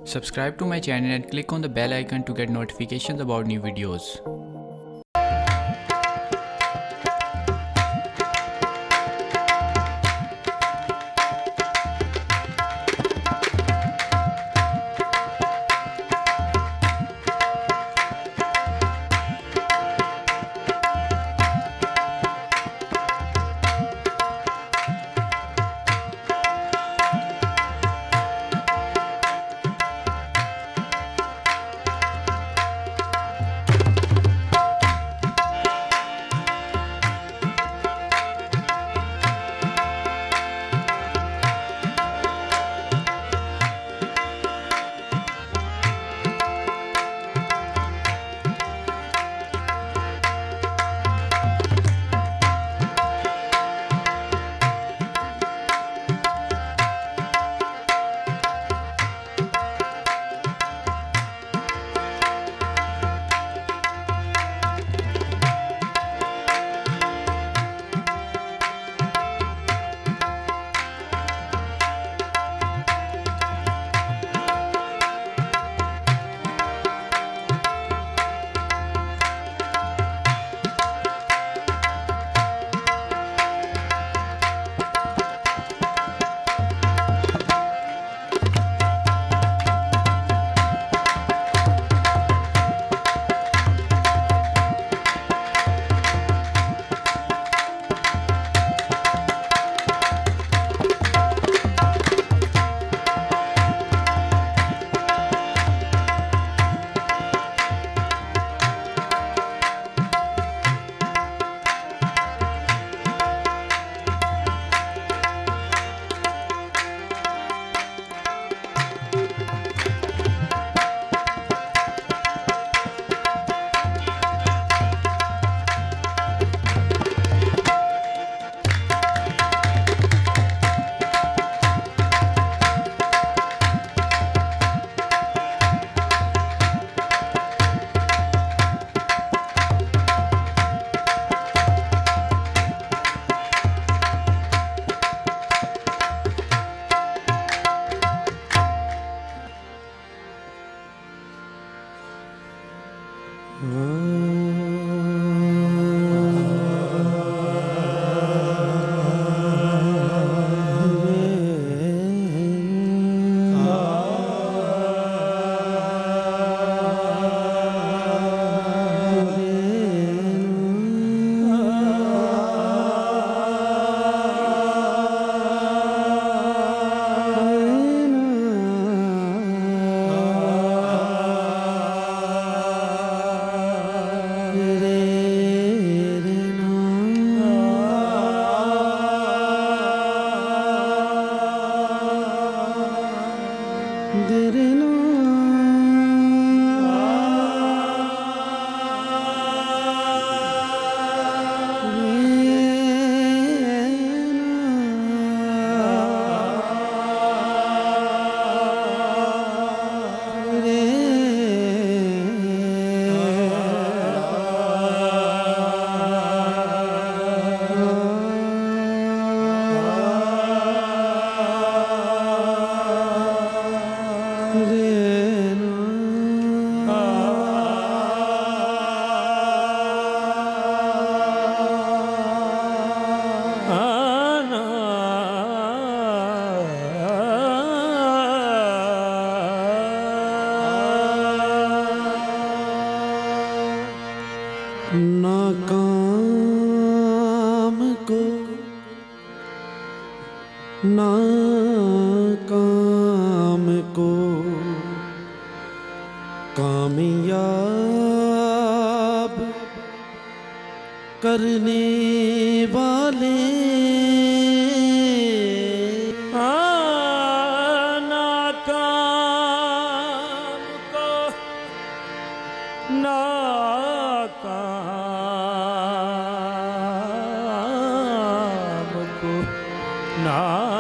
Subscribe to my channel and click on the bell icon to get notifications about new videos. नाकाम को कामयाब करने वाले नाकाम को नाकाम को नाकाम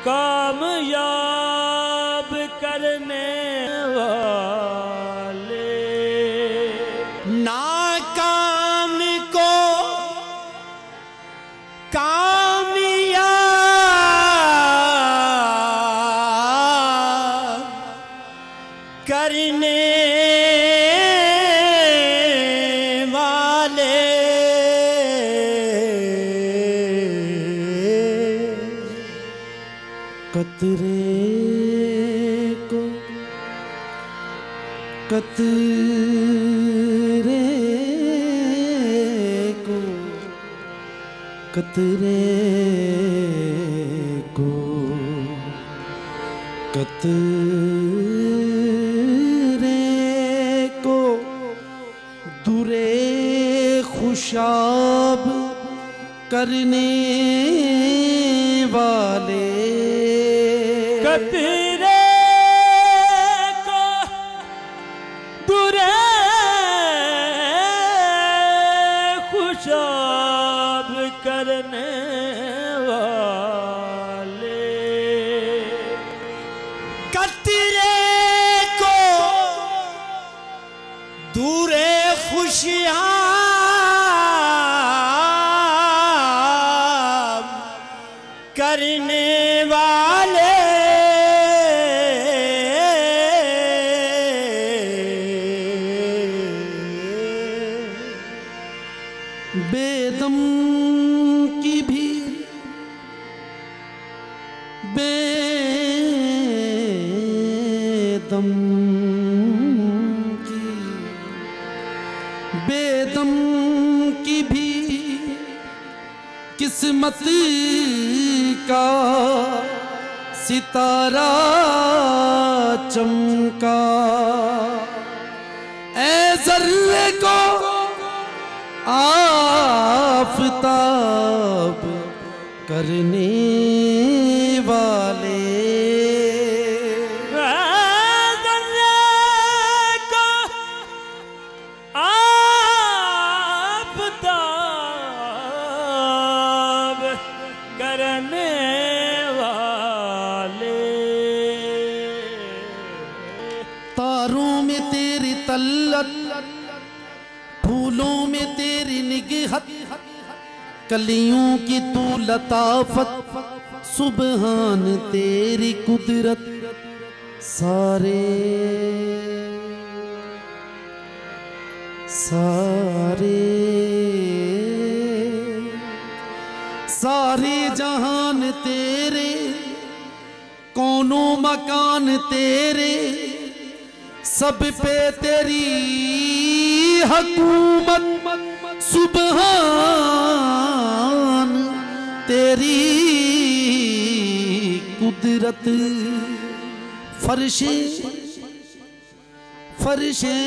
कामयाब करने वाले नाकाम को कामयाब कतरे को कतरे को कतरे को कतरे को दुरे खुशाब करने वाले कतरे को दुरे खुशाब करने वाले कतरे को दूरे खुशियाँ करने वाले बेदम की भी बेदम की बेदम की भी किस्मत का सितारा चमका ऐ ज़र्रे को आफ़ताब करने वाले करने वाले तारों में तेरी तल्लत फूलों में तेरी निगहत कलियों की तू लताफत सुबहान तेरी कुदरत सारे सारे सारे जहान तेरे कौनों मकान तेरे सब पे तेरी हुकूमत सुबहान तेरी कुदरत फर्शे फर्शे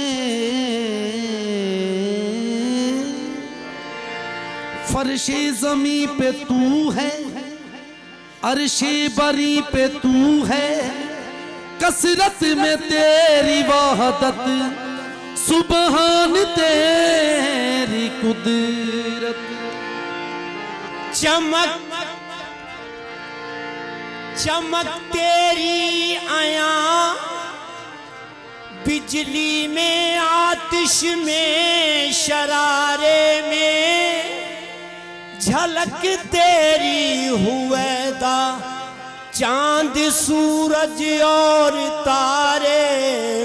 फर्शे ज़मीं पे तू है अर्शे बरी पे तू है कसरत में तेरी वाहदत सुबहान तेरी कुदरत चमक चमक तेरी आया बिजली में आतिश में शरारे में झलक तेरी हुएदा चांद सूरज और तारे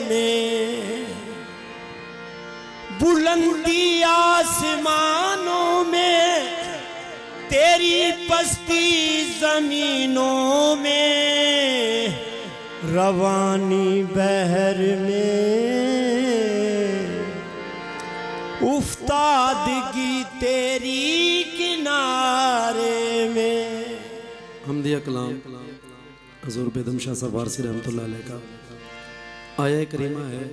में बुलंदी आसमानों में तेरी पस्ती जमीनों में रवानी बहर में उफ्तादगी तेरी किनारे में। हमदिया कलाम हज़ूर बेदम शाह साहब वारसी रहमतुल्लाह अलैह का आया करीमा है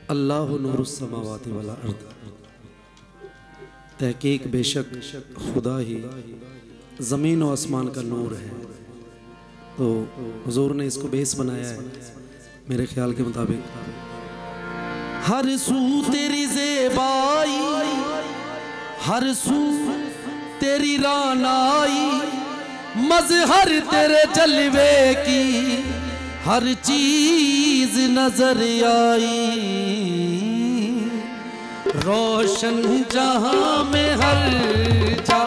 अल्लाह नूरुस समावाति वल अर्द। तहकीक बेशक खुदा ही ज़मीन और आसमान का नूर है। तो हुजूर ने इसको बेस बनाया है मेरे ख्याल के मुताबिक। हर सू तेरी ज़ेबाई हर सू तेरी रानाई मज़हर तेरे जलवे की हर चीज नजर आई। रोशन जहां में हर जा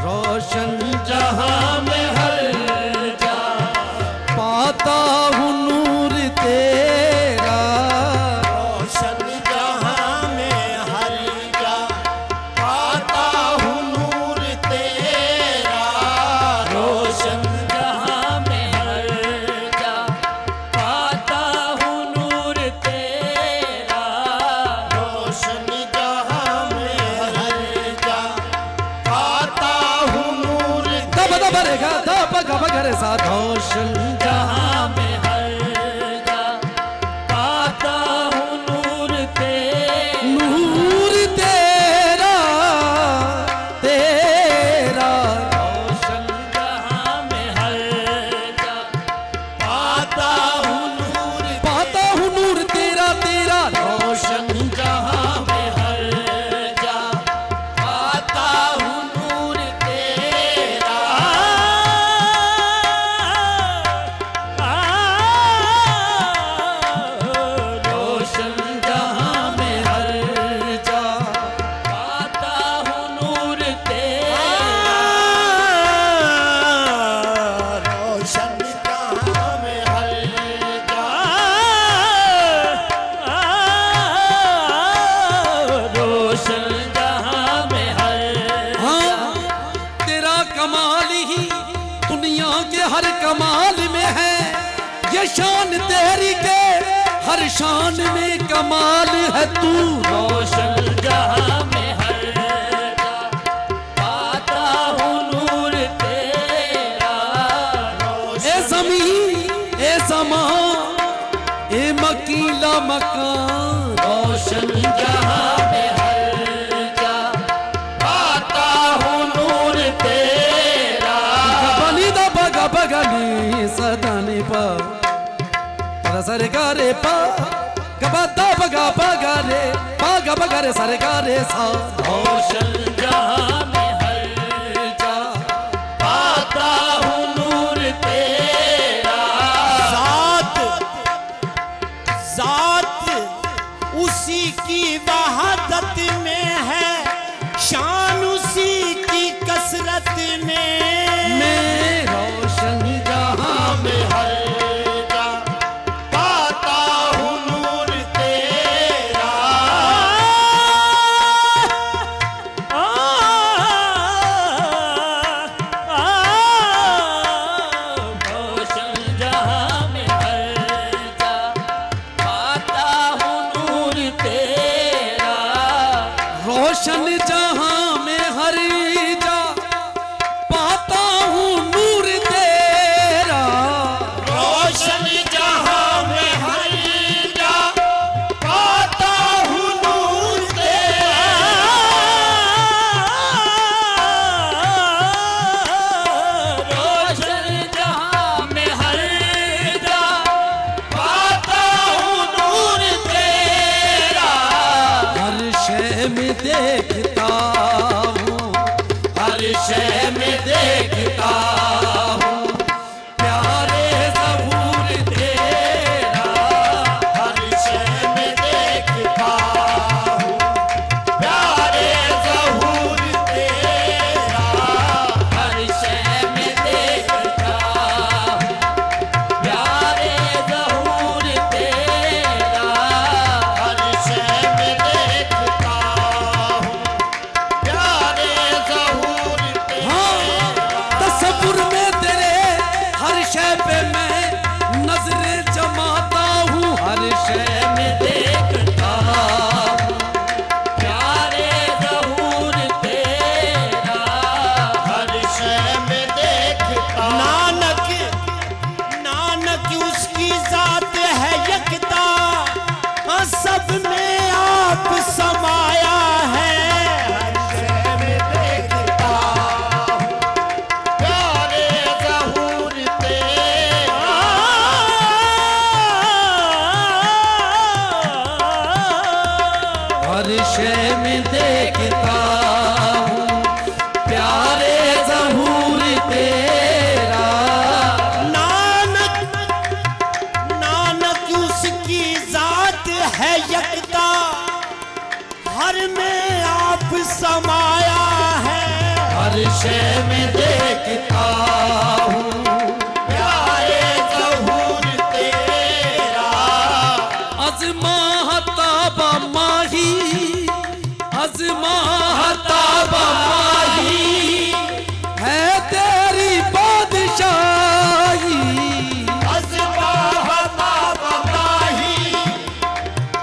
रोशन जहां में हर जा पाता हूँ नूर तेरा। रोशन जहां में हर जा पाता हूँ नूर तेरा। रोशन जहां बरेगा दा पग बगरे सा रोशन जहां में हर जा पाता हूँ नूर तेरा तेरा रोशन जहां में हर जा पाता हूँ नूर तेरा तेरा रोशन जहां में हर जा पाता हूँ नूर तेरा रोशन जहां में हर जा पाता हूँ नूर तेरा रोशन जहां में हर जा रोशन जहां में हर हाँ तेरा कमाल ही दुनिया के हर कमाल में है ये शान तेरी के हर शान में कमाल है तू रोशन जहां में हर जा पाता हूँ नूर तेरा ए ज़मीन ए ज़मान ए मकीला मकान रोशन जहां में हर जा पाता हूँ नूर तेरा बनी दा बगा बगनी सदाने पा सरकारे पा गबदा बगा बगारे पा गबगरे सरकारे सा रोशन जहां में हर जा पाता हूँ नूर तेरा जात उसी की वहादत में है शान उसी की कसरत में रोशन जहां में हर जा पाता हूँ नूर तेरा रोशन जहां में हर जा पाता हूँ नूर तेरा रोशन जहां में हर जा पाता हूँ नूर तेरा रोशन जहां में हर जा पाता हूँ नूर तेरा रोशन जहां में हर जा पाता हूँ नूर तेरा हर शय में देखता हूँ हर शय में देखता हूँ प्यारे ज़हूर तेरा हर शय में देखता हूँ प्यारे ज़हूर तेरा हर शय में देखता हूँ प्यारे ज़हूर तेरा हर शय में देखता हूँ प्यारे ज़हूर हाँ तसव्वुर में तेरे हर शय पे मैं नजरें जमाता हूँ हर शय में देखता हूँ प्यारे ज़हूर तेरा हर शय में देखता नानक उसकी जात है यकता सब में आप समाया है हर शय में देखता प्यारे ज़हूर तेरा हर शय में देखता हूँ प्यारे ज़हूर तेरा नानक उसकी जात है यकता हर में आप समाया है हर शय में देखता हूँ प्यारे ज़हूर तेरा अज़माहता माही अज़माहता माही है तेरी बादशाही अज़माहता बमाही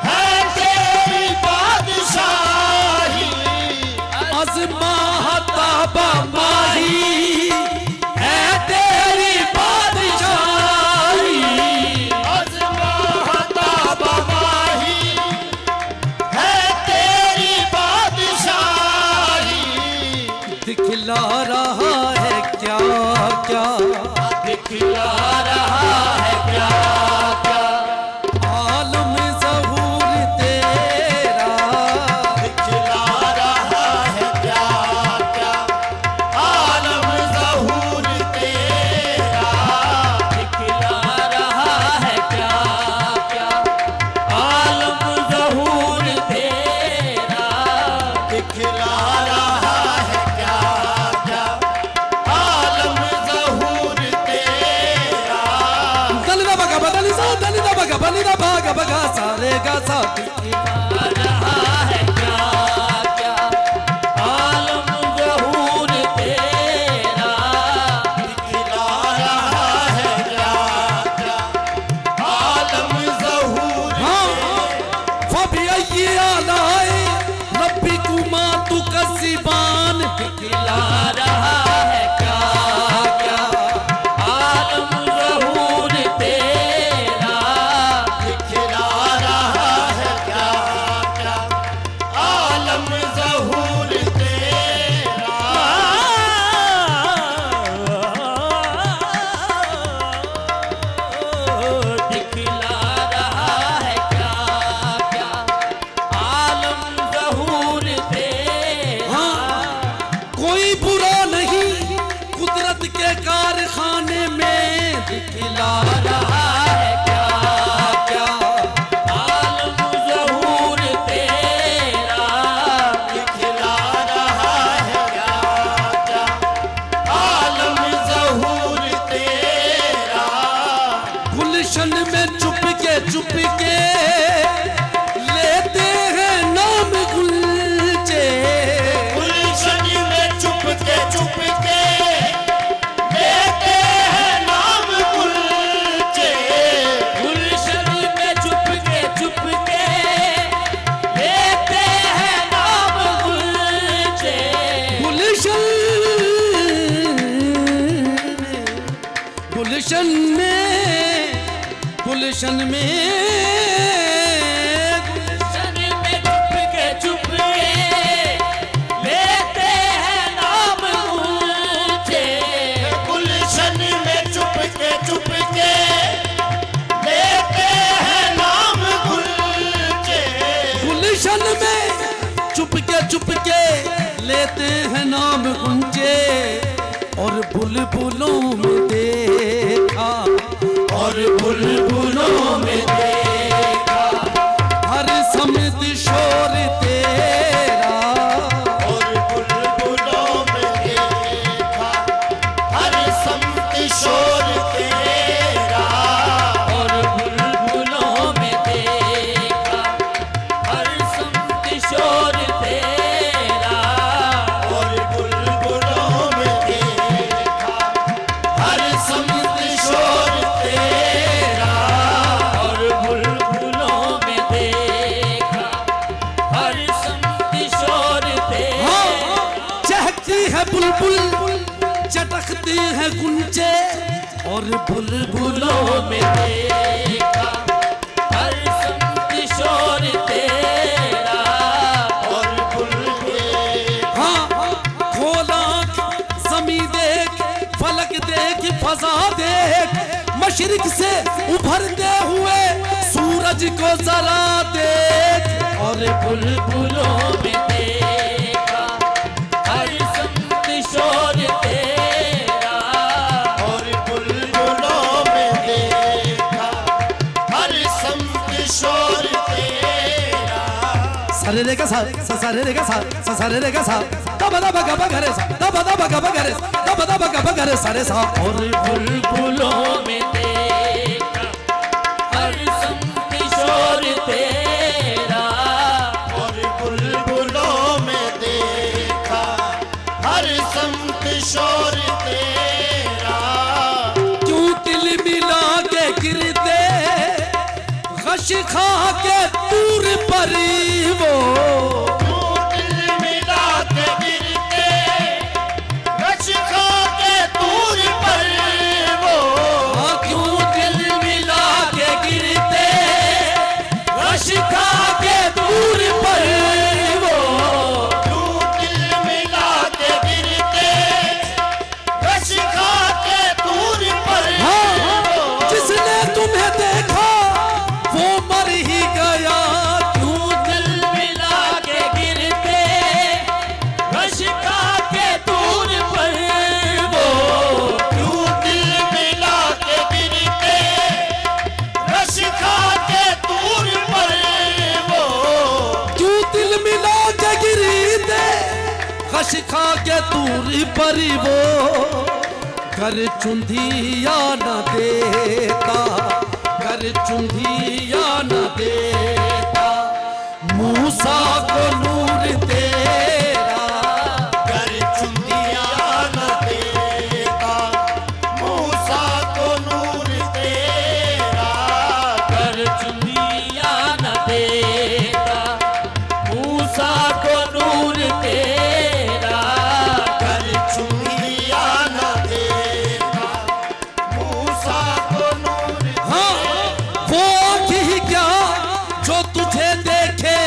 है तेरी बादशाही अज़माहता माही दिखला रहा है क्या क्या, दिखला रहा है क्या क्या, आलम ज़हूर तेरा, दिखला रहा है क्या क्या, आलम ज़हूर तेरा, दिखला रहा है क्या क्या, आलम ज़हूर तेरा, दिखला रहा है क्या क्या, आलम ज़हूर तेरा, दलिदा बगा बदली सा, दलिदा बगा बलिदा बगा बगा सारे गा सा, दिखला रहा है क्या क्या, आलम ज़हूर तेरा, दिखला रहा है क्या क्या, आलम ज़हूर फबी आलाए रब्बिकुमा तुकज़िबान, दिखला रहा है क्या क्या, आलम ज़हूर तेरा, दिखला रहा है क्या क्या, आलम ज़हूर तेरा, दिखला रहा है क्या क्या, आलम ज़हूर तेरा, कोई बुरा नहीं कुदरत के कारखाने में, दिखला रहा है क्या क्या, आलम ज़हूर तेरा, दिखला रहा है क्या क्या, आलम ज़हूर तेरा, गुलशन में चुपके चुपके लेते हैं नाम गुलचे, गुलशन में चुपके चुपके लेते हैं नाम गुलचे, गुलशन में चुपके चुपके लेते हैं नाम गुलचे, गुलशन गुलशन में गुलशन में गुलशन में चुपके चुपके लेते हैं नाम गुलचे, गुलशन में चुपके चुपके लेते हैं नाम गुलचे, गुलशन में चुपके चुपके लेते हैं नाम गुंजे, और बुलबुलों में देखा, और बुलबुलों में देखा, हर समित शोर तेरा, और बुलबुलों में देखा, हर समत शोर तेरा, और बुलबुलों में देखा, हर समत शोर तेरा, और बुलबुलों में देखा, हर समत शोर तेरा, और बुलबुलों में देखा, हर समत शोर तेरा, चहकती है बुलबुल चटकते हैं गुंजे, और बुलबुलों में देखा, हर समत शोर तेरा, और बुलबुल हाँ खोला ज़मीं देख, फलक देख, फजा देख, मशरिक से उभरते हुए सूरज को जरा देख, और बुलबुलों में देखा, हर समत शोर तेरा, और बुलबुलों में देखा, हर समत शोर तेरा, सरे रे का सा सरे रे का सा सरे रे का सा दबा दबा गबा घरे सा दबा दबा गबा घरे दबा दबा गबा घरे सरे सा, और बुलबुलों में देखा, हर समत शोर तेरा, और बुलबुलों में देखा, हर समत शोर तेरा, क्यों दिल मिला के गिरते गश खा के दूर पर वो, दिल मिला के गिरते, रश खा के दूर पर वो, क्यों दिल मिला के गिरते, रश खा के दूर पर वो, दिल मिला के गिरते, कश खा के दूरी पर वो घर चुंधिया न देता, घर चुंधिया न देता। मूसा को नूर तेरा घर चुंधिया न देता, मूसा को नूर तेरा घर चुंधिया न देता, मूसा को नूर तेरा घर चुंधिया न देता, मूसा को नूर हाँ वो आँखी क्या जो तुझे देखे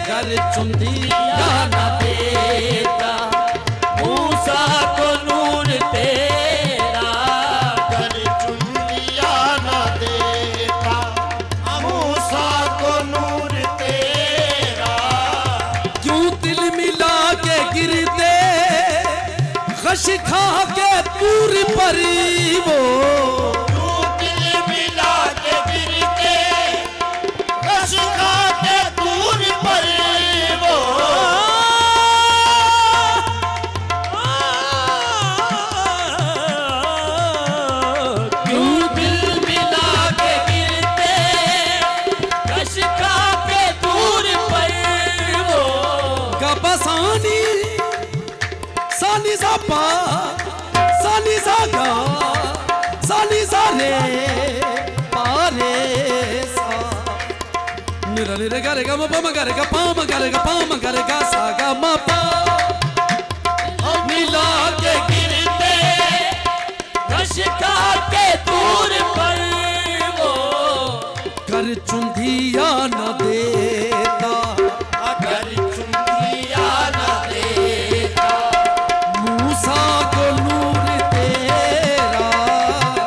घर चुंधिया न देता, मूसा को नूर तेरा घर चुंधिया न देता, मूसा को नूर तेरा। क्यों दिल मिला के गिरते खश खा के दूर पर वो तू दिल मिला के गिरते रश खा के दूर पर वो क्यों दिल मिला के गिरते रश खा के दूर पर वो गबसानी सानी सा पा सानी सा गा सानी सा रे पारे सा निरा निरा गा रे गा म पा म गा रे गा पा म गा रे गा पा म गा रे गा सा गा म पा मिला के गिरते रश खा के दूर पर वो कर चुंधिया न देता, घर चुंधिया न देता, मूसा को नूर तेरा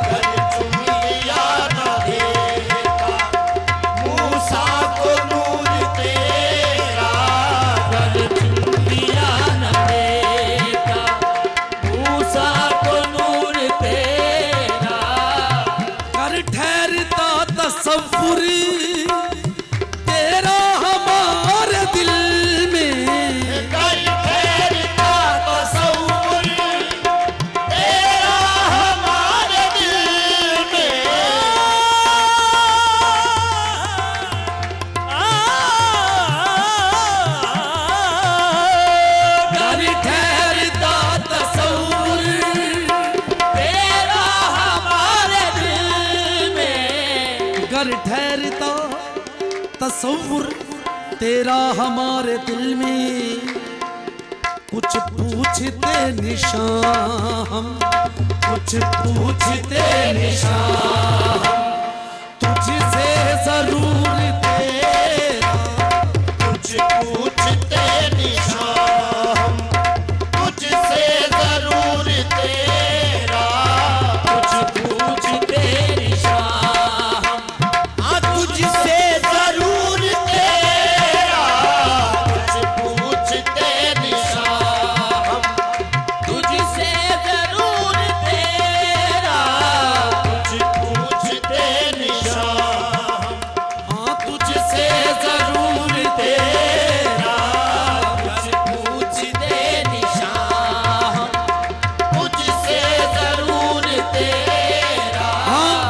घर चुंधिया न देता, मूसा को नूर तेरा घर चुंधिया न देता, मूसा को नूर तेरा। कर ठहरता तसव्वुर तेरा हमारे दिल में, कर ठहरता तसव्वुर तेरा हमारे दिल में, कर ठहरता तसव्वुर तेरा हमारे दिल में, कर ठहरता तसव्वुर तेरा हमारे दिल में। कुछ पूछते निशान हम, कुछ पूछते निशान हम, तुझसे जरूर तेरा कुछ पूछते निशान तुझसे जरूर तेरा, कुछ पूछते निशान हाँ तुझसे जरूर तेरा, कुछ पूछते निशान तुझसे जरूर तेरा, कुछ पूछते निशान हाँ तुझसे जरूर तेरा, कुछ पूछते निशान तुझसे जरूर तेरा। हाँ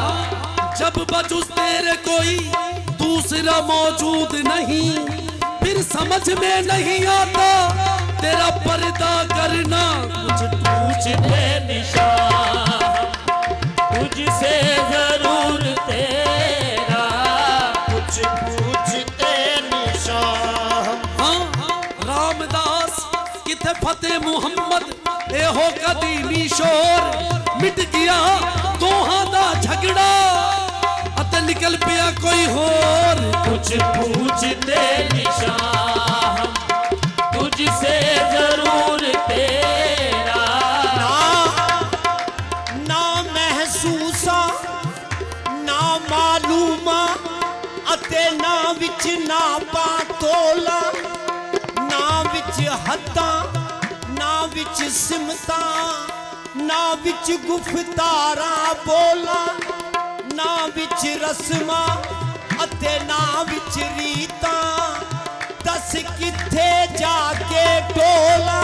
जब बजुज तेरे कोई दूसरा मौजूद नहीं, फिर समझ में नहीं आता तेरा पर्दा करना। कुछ पूछते निशान तुझसे जरूर तेरा, कुछ पूछते निशान हाँ रामदास किथे फतेह मुहम्मद ए हो कदीमी शोर मिट गया दोहां दा झगड़ा अत निकल पिया कोई होर। कुछ पूछते निशान तुझसे जरूर तेरा। ना महसूसा ना मालूमा अते ना विच ना पातोला, ना विच हद्दां ना विच सिमतां, ना विच गुफ्तारां बोला, ना विच रस्मा अते ना विच रीतां, दस किथे जाके डोला।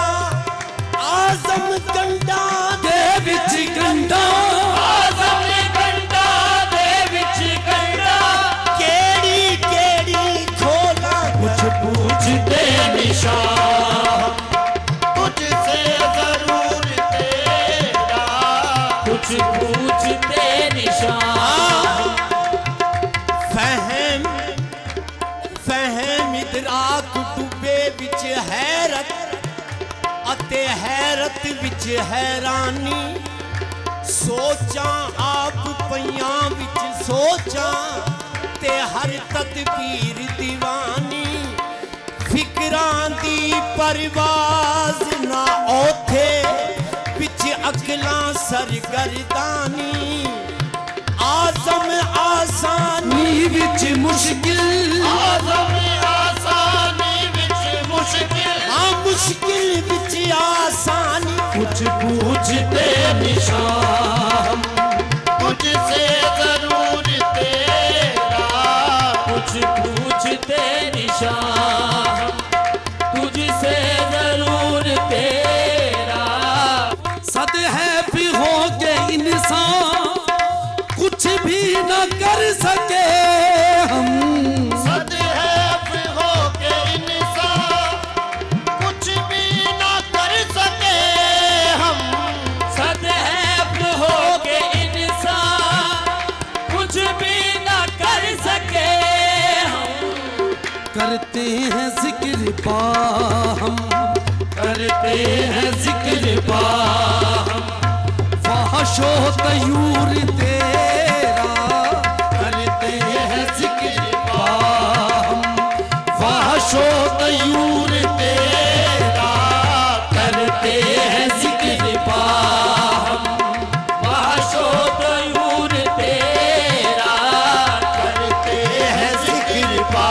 हैरत विच हैरानी सोचा आप पइयां विच सोचा ते हर तदबीर दीवानी फिकरां दी परवाज ना ओथे विच अकलां सरगर्दानी आज़म आसानी विच मुश्किल आज़म आसानी विच मुश्किल मुश्किल विच आसानी कुछ पूछते निशान तुझसे जरूर तेरा कुछ पूछते निशान तुझसे जरूर तेरा। सद है भी हो के इंसान कुछ भी न कर सके हम सद है हो के इंसान कुछ भी ना कर सके हम सदैव हो के इंसान कुछ भी न कर सके हम करते हैं जिक्र पा हम करते हैं जिक्र पा फहशो तयूर तेरा करते हैं जिक्र पा फहशो तयूर तेरा करते हैं जिक्र पा वाशो तयूर तेरा करते हैं जिक्र पा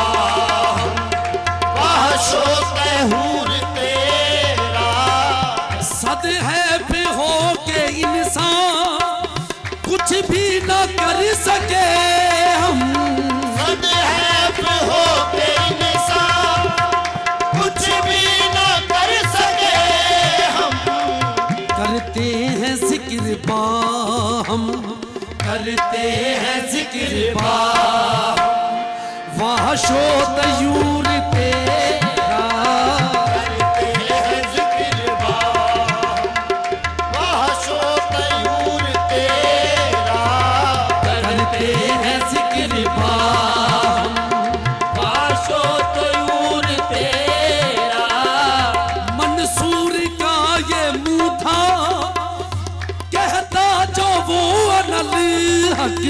वाशो तहूर तेरा सद है पे हो के इंसान कुछ भी न कर सके हम सद है हो के इंसान कुछ भी ना कर सके हम करते हैं जिक्र पा हम करते हैं जिक्र पा वहशो तयूर तेरा करते हैं जिक्र पा वाशो तहूर तेरा करते हैं जिक्र पा वाशो तयूर तेरा। मंसूर का ये मुंह था कहता जो वो अनल हक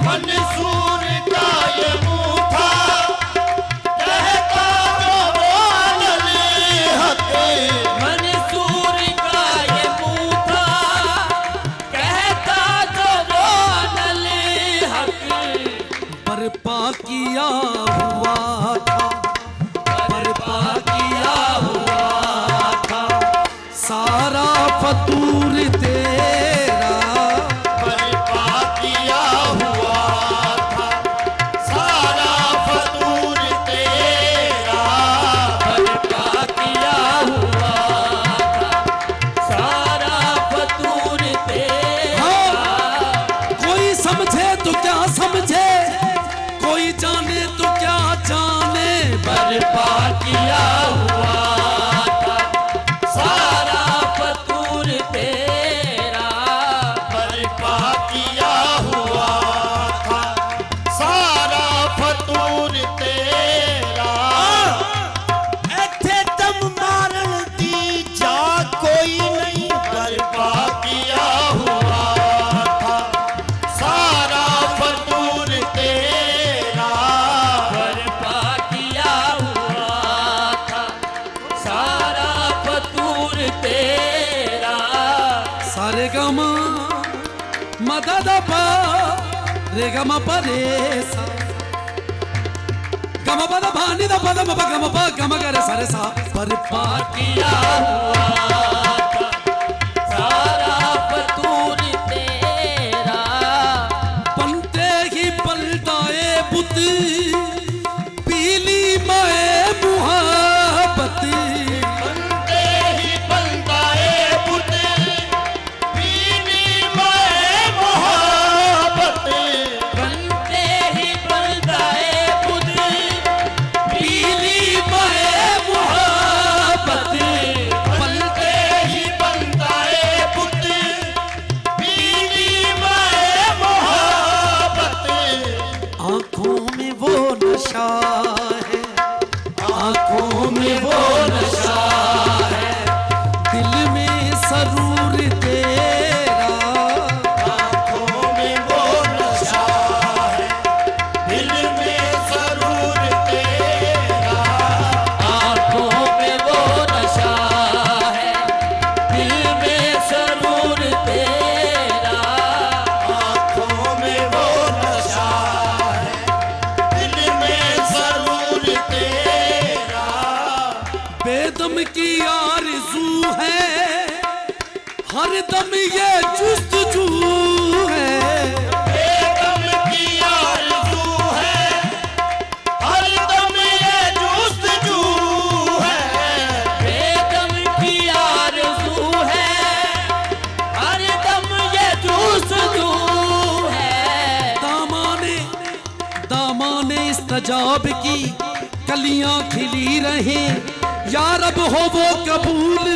मंसूर का ये मुंह था कहता जो वो अनली हक मंसूर का ये मुंह था कहता जो वो अनली हक बर्पा किया हुआ था बर्पा किया हुआ था सारा फतूर तेरा बर्पा किया हुआ था सारा फतूर तेरा बर्पा किया हुआ था सारा फतूर तेरा। कोई समझे तो क्या समझे कोई जाने तो क्या जाने बर्पा किया हुआ था सारा फतूर तेरा बर्पा किया हुआ था सारा फतूर तेरा एथे दम मारन दी जा कोई नहीं बर्पा किया हुआ था सारा फतूर तेरा बर्पा किया हुआ था सारा फतूर तेरा। सारे गमा मदद पा रे गमा परे सा गमा पद भानी दा पद म गमा पा गमा करे सारे सा पर पा किया हुआ था सारा फतूर तेरा बनते ही पलटाए बुत पीली माए मुहब्बत बनते ही बनताए बुत पीली माए मोहब्बत बनते ही बलदाए बुध पीली माए मुहब्बत बनते सरूर तेरा, आँखों में वो नशा है, दिल में सरूर तेरा। आँखों में वो नशा है, दिल में सरूर तेरा। आँखों में वो नशा है, दिल में सरूर तेरा। बेदम की आरज़ू है, हर दम ये जुस्तजू है। बेदम की आरज़ू है, हर दम ये जुस्तजू है। बेदम की आरज़ू है, हर दम ये जुस्तजू है। दामाने इस्तजाब की कलियां खिली रहे, या रब हो वो कबूल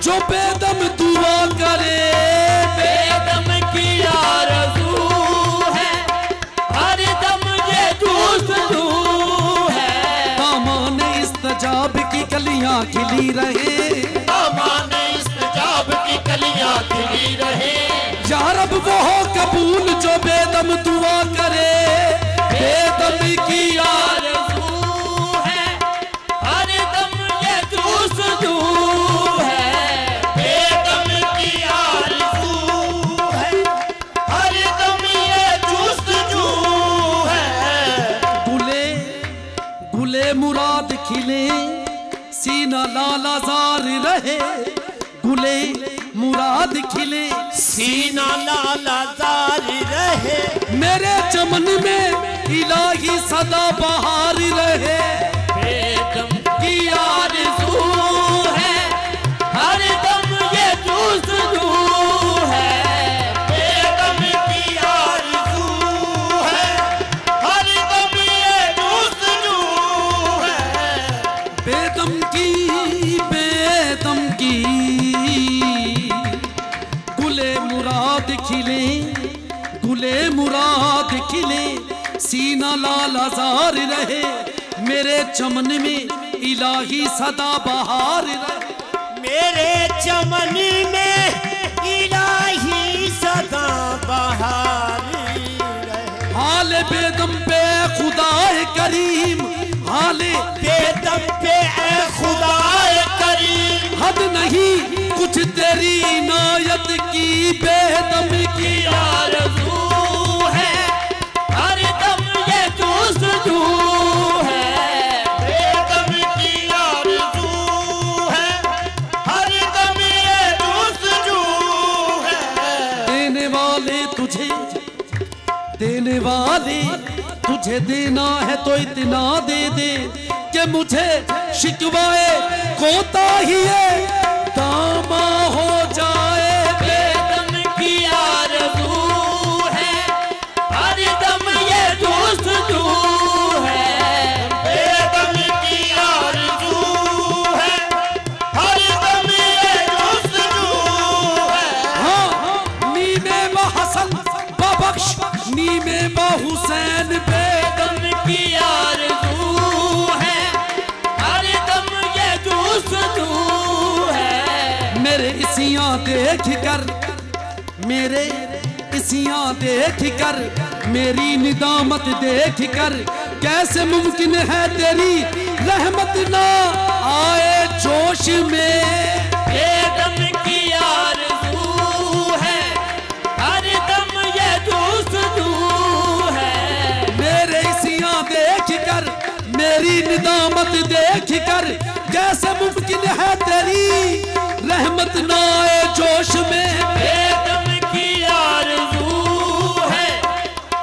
जो बेदम दुआ करे। बेदम की आरज़ू है, हर दम ये जुस्तजू है। दामाने इस्तजाब की कलियां खिली रहे, दामाने इस्तजाब की कलियां खिली रहे। या रब वो हो कबूल जो बेदम दुआ करे। बेदम की आरज़ू है, हर दम ये जुस्तजू है। बेदम की आरज़ू है, हर दम ये जुस्तजू है। गुले मुराद खिले, सीना लालाजार रहे। गुले मुराद खिले, सीना लालाजार रहे। मेरे चमन में इलाही सदा बहार रहे। बेदम की आरज़ू है, हर दम ये जुस्तजू है। बेदम की आरज़ू है, हर दम ये जुस्तजू है। बेदम की गुले मुराद खिले, सीना लालाजार रहे। मेरे चमन में इलाही सदा बहार रहे। मेरे चमन में इलाही सदा बहार रहे। हाल बेदम पे खुदाए करीम, हाले बेदम पे ए खुदाए करीम, हद नहीं कुछ तेरी इनायत की। बेदम की आरज़ू है, हर दम ये जुस्तजू है। बेदम की आरज़ू है, हर दम ये जुस्तजू है। देने वाले तुझे देना है तो इतना दे दे कि मुझे शिकवाए कोताहिए दामा हो जाए। बेदम की आरज़ू है, हर दम ये जुस्तजू है। बेदम की आरज़ू है, हर दम ये जुस्तजू है। हाँ, नीमे ब हसन बबख्श, नीमे ब हुसैन। बेदम की आरज़ू है, हर दम ये जुस्तजू है। मेरे इसियां देख कर, मेरी निदामत देख कर, कैसे मुमकिन है तेरी रहमत ना आए जोश में। बेदम की आरज़ू है, हर दम ये जुस्तजू है। मेरे इसियां देख कर, मेरी निदामत देख कर, कैसे मुमकिन है तेरी रहमत ना आए जोश में। बेदम की आरज़ू है,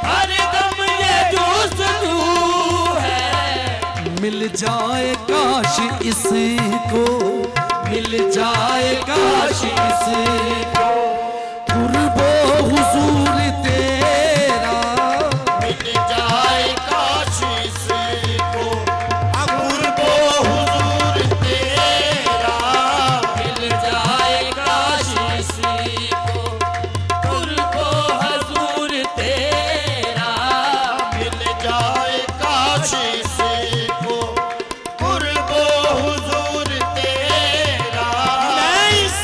हर दम ये जुस्तजू है। मिल जाए काश इसको, मिल जाए काश इसको कुर्बो हुजूर तेरा। मिल जाए काश इसको कुर्बो हुजूर तेरा। मिल जाए काश इसको कुर्बो हुजूर तेरा। मिल जाए काश इसको कुर्बो हुजूर तेरा। मैं इस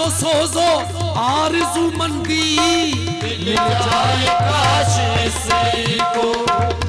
जो सोजो आरज़ू मंदी मिल जाए काश इसी को